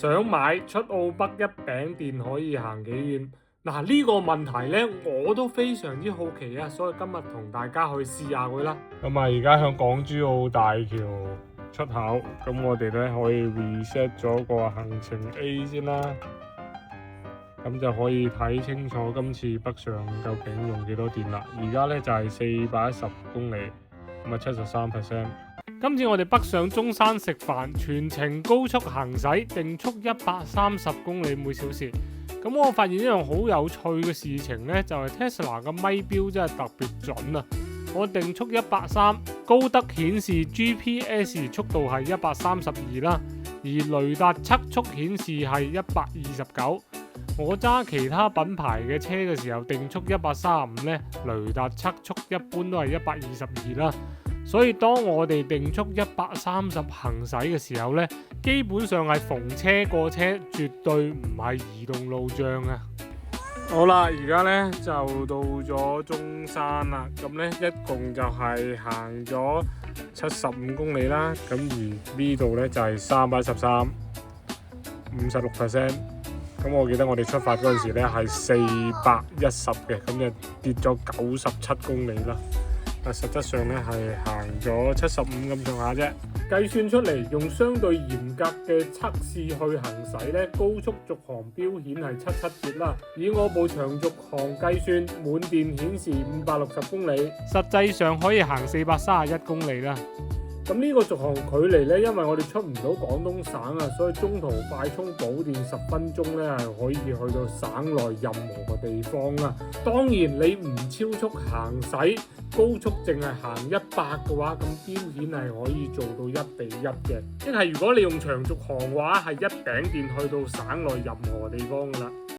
想買出澳北一餅電可以行幾遠？嗱，呢個問題呢，我都非常之好奇啊，所以今日同大家去試下佢啦。咁啊，而家向港珠澳大橋出口，咁我哋呢可以 reset 咗個行程 A 先啦，咁就可以睇清楚今次北上究竟用幾多電啦。而家呢就係410公里，咁啊73%。今次我哋北上中山食飯，全程高速行駛，定速130公里每小時。咁我發現一樣好有趣嘅事情呢，就係 Tesla 嘅咪錶真係特別準啊！我定速130，高德顯示 GPS 速度係132啦，而雷達測速顯示係129。我揸其他品牌嘅車嘅時候，定速135呢，雷達測速一般都係122啦。所以當我哋定速130行駛嘅時候呢，基本上係逢車過車，絕對唔係移動路障啊！好啦，而家呢就到咗中山啦，咁呢一共就係行咗75公里啦，咁而呢度呢就係313，56%。咁我記得我哋出發嗰陣時呢係410嘅，咁就跌咗97公里啦。但實質上咧係行咗75咁上下啫，計算出嚟用相對嚴格嘅測試去行駛咧，高速續航標顯係77節啦。以我部長續航計算，滿電顯示560公里，實際上可以行431公里啦。咁呢個續航距離呢，因為我哋出唔到廣東省啊，所以中途快充補電10分鐘呢係可以去到省內任何嘅地方啦。當然你唔超速行駛，高速淨係行100嘅話，咁標顯係可以做到1:1嘅，即係如果你用長續航嘅話，係一餅電去到省內任何地方噶啦。